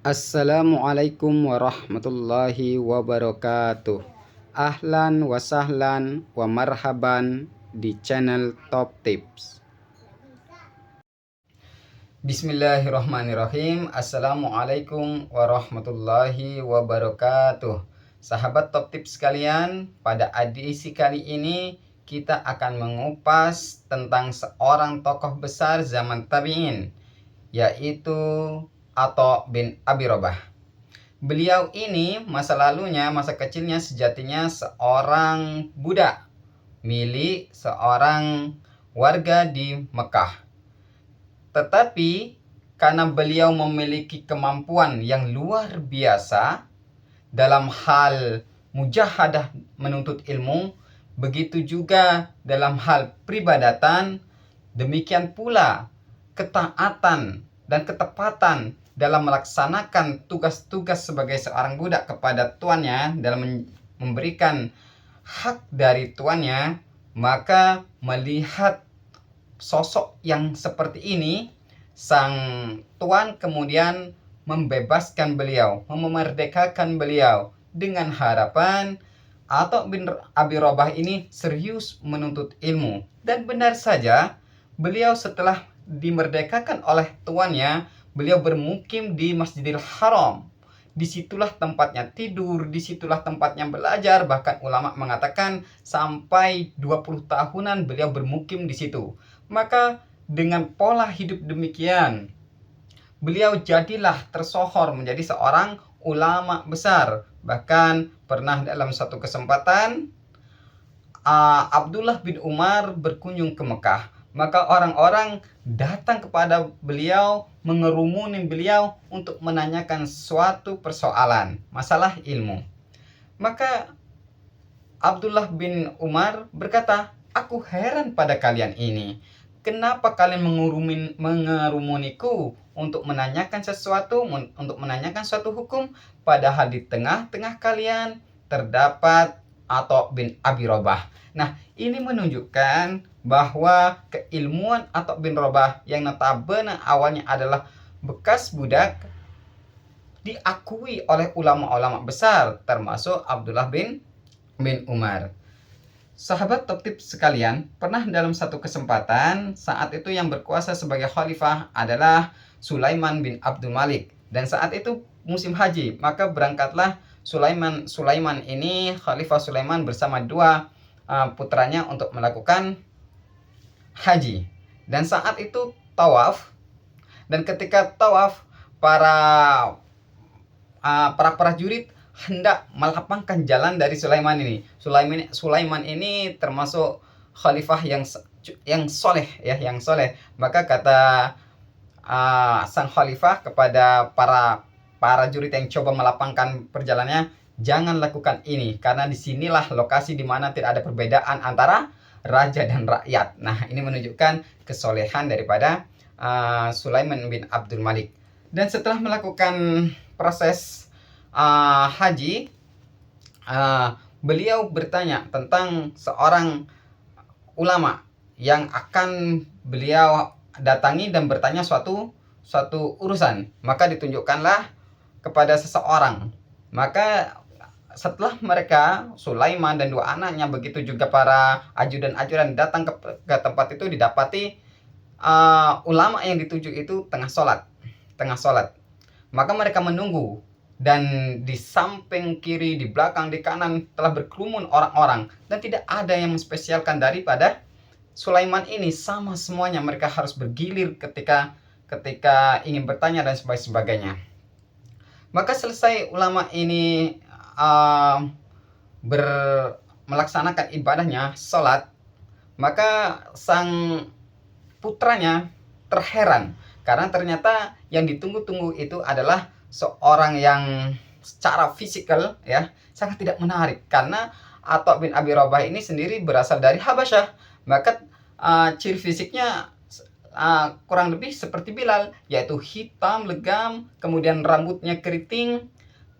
Assalamualaikum warahmatullahi wabarakatuh. Ahlan wa sahlan wa marhaban di channel Top Tips. Bismillahirrahmanirrahim. Assalamualaikum warahmatullahi wabarakatuh. Sahabat Top Tips sekalian, pada edisi kali ini kita akan mengupas tentang seorang tokoh besar zaman tabi'in, yaitu Atha bin Abi Rabah. Beliau ini masa lalunya, masa kecilnya sejatinya seorang budak milik seorang warga di Mekah. Tetapi karena beliau memiliki kemampuan yang luar biasa dalam hal mujahadah menuntut ilmu, begitu juga dalam hal peribadatan, demikian pula ketaatan dan ketepatan dalam melaksanakan tugas-tugas sebagai seorang budak kepada tuannya dalam memberikan hak dari tuannya, maka melihat sosok yang seperti ini, sang tuan kemudian membebaskan beliau, memerdekakan beliau dengan harapan Atha bin Abi Rabah ini serius menuntut ilmu. Dan benar saja, beliau setelah dimerdekakan oleh tuannya, beliau bermukim di Masjidil Haram. Disitulah tempatnya tidur, disitulah tempatnya belajar, bahkan ulama mengatakan sampai 20 tahunan beliau bermukim di situ. Maka dengan pola hidup demikian, beliau jadilah tersohor menjadi seorang ulama besar. Bahkan pernah dalam satu kesempatan Abdullah bin Umar berkunjung ke Mekah. Maka orang-orang datang kepada beliau, mengerumuni beliau untuk menanyakan suatu persoalan, masalah ilmu. Maka Abdullah bin Umar berkata, "Aku heran pada kalian ini. Kenapa kalian mengerumuniku untuk menanyakan sesuatu, untuk menanyakan suatu hukum, padahal di tengah-tengah kalian terdapat Atha bin Abi Rabah." Nah, ini menunjukkan bahwa keilmuan Atha bin Rabah yang notabene awalnya adalah bekas budak diakui oleh ulama-ulama besar, termasuk Abdullah bin Umar. Sahabat Top Tips sekalian, pernah dalam satu kesempatan saat itu yang berkuasa sebagai khalifah adalah Sulaiman bin Abdul Malik, dan saat itu musim haji, maka berangkatlah Sulaiman ini, Khalifah Sulaiman bersama dua putranya untuk melakukan haji. Dan saat itu tawaf, dan ketika tawaf para prajurit hendak melapangkan jalan dari Sulaiman ini. Sulaiman ini termasuk khalifah yang soleh ya, yang soleh. Maka kata sang khalifah kepada para prajurit yang coba melapangkan perjalanannya, jangan lakukan ini karena disinilah lokasi di mana tidak ada perbedaan antara raja dan rakyat. Nah, ini menunjukkan kesolehan daripada Sulaiman bin Abdul Malik. Dan setelah melakukan proses haji, beliau bertanya tentang seorang ulama yang akan beliau datangi dan bertanya suatu urusan. Maka ditunjukkanlah kepada seseorang. Maka setelah mereka, Sulaiman dan dua anaknya, begitu juga para ajudan-ajudan datang ke tempat itu, didapati ulama yang dituju itu tengah sholat. Maka mereka menunggu, dan di samping kiri, di belakang, di kanan telah berkerumun orang-orang, dan tidak ada yang menspesialkan daripada Sulaiman ini. Sama semuanya, mereka harus bergilir ketika ingin bertanya dan sebagainya. Maka selesai ulama ini melaksanakan ibadahnya, sholat, maka sang putranya terheran karena ternyata yang ditunggu-tunggu itu adalah seorang yang secara fisikal ya sangat tidak menarik, karena Atha bin Abi Rabah ini sendiri berasal dari Habasyah. Maka ciri fisiknya kurang lebih seperti Bilal, yaitu hitam legam, kemudian rambutnya keriting,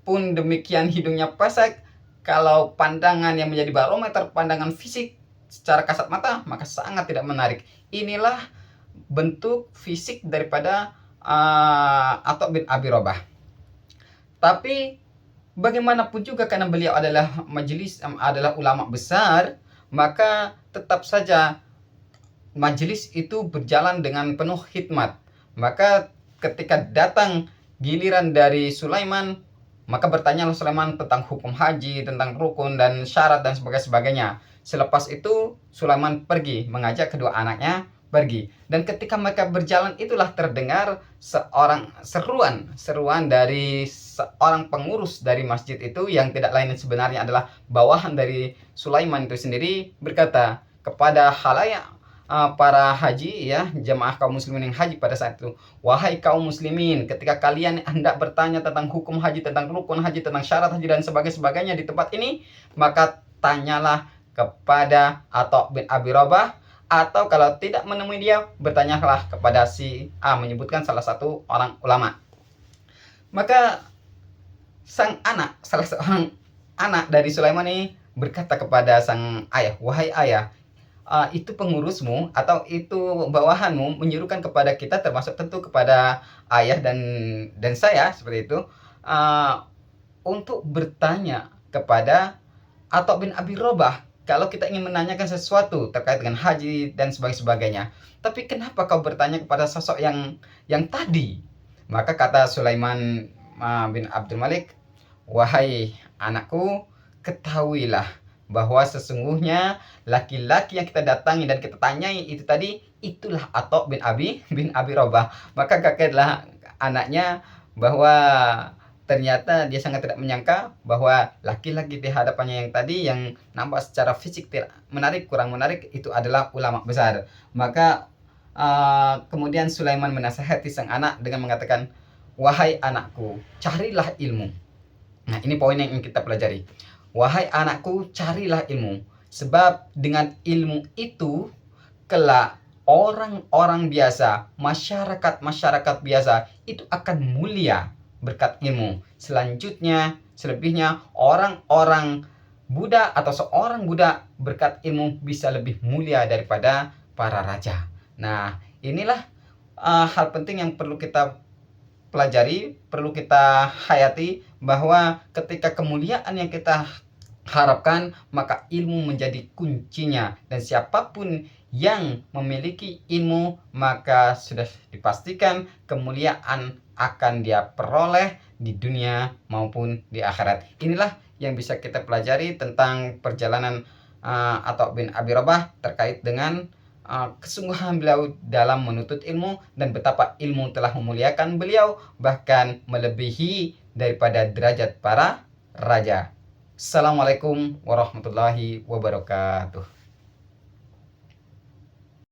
pun demikian hidungnya pesek. Kalau pandangan yang menjadi barometer pandangan fisik secara kasat mata, maka sangat tidak menarik. Inilah bentuk fisik daripada Atha bin Abi Rabah. Tapi bagaimanapun juga karena beliau adalah adalah ulama besar, maka tetap saja majelis itu berjalan dengan penuh hikmat. Maka ketika datang giliran dari Sulaiman, maka bertanyalah Sulaiman tentang hukum haji, tentang rukun dan syarat dan sebagainya. Selepas itu Sulaiman pergi mengajak kedua anaknya pergi. Dan ketika mereka berjalan itulah terdengar seruan dari seorang pengurus dari masjid itu, yang tidak lain sebenarnya adalah bawahan dari Sulaiman itu sendiri, berkata kepada khalayak para haji, ya, jemaah kaum muslimin yang haji pada saat itu, wahai kaum muslimin, ketika kalian hendak bertanya tentang hukum haji, tentang rukun haji, tentang syarat haji dan sebagainya di tempat ini, maka tanyalah kepada Atha bin Abi Rabah, atau kalau tidak menemui dia, bertanyalah kepada si A, menyebutkan salah satu orang ulama. Maka salah seorang anak dari Sulaiman ini berkata kepada sang ayah, wahai ayah, itu pengurusmu atau itu bawahanmu menyuruhkan kepada kita, termasuk tentu kepada ayah dan saya seperti itu, untuk bertanya kepada Atha bin Abi Rabah kalau kita ingin menanyakan sesuatu terkait dengan haji dan sebagainya. Tapi kenapa kau bertanya kepada sosok yang tadi? Maka kata Sulaiman bin Abdul Malik, wahai anakku, ketahuilah bahwa sesungguhnya laki-laki yang kita datangi dan kita tanyai itu tadi, itulah Atha bin Abi Rabah. Maka kagetlah anaknya bahwa ternyata dia sangat tidak menyangka bahwa laki-laki di hadapannya yang tadi, yang nampak secara fisik tidak menarik, kurang menarik, itu adalah ulama besar. Maka kemudian Sulaiman menasihati sang anak dengan mengatakan, wahai anakku, carilah ilmu. Nah, ini poin yang ingin kita pelajari. Wahai anakku, carilah ilmu, sebab dengan ilmu itu kelak orang-orang biasa, masyarakat biasa itu akan mulia berkat ilmu. Selebihnya orang-orang budak atau seorang budak berkat ilmu bisa lebih mulia daripada para raja. Nah, inilah hal penting yang perlu kita pelajari, perlu kita hayati, bahwa ketika kemuliaan yang kita harapkan, maka ilmu menjadi kuncinya, dan siapapun yang memiliki ilmu maka sudah dipastikan kemuliaan akan dia peroleh di dunia maupun di akhirat. Inilah yang bisa kita pelajari tentang perjalanan Atha bin Abi Rabah terkait dengan kesungguhan beliau dalam menuntut ilmu, dan betapa ilmu telah memuliakan beliau bahkan melebihi daripada derajat para raja. Assalamualaikum warahmatullahi wabarakatuh.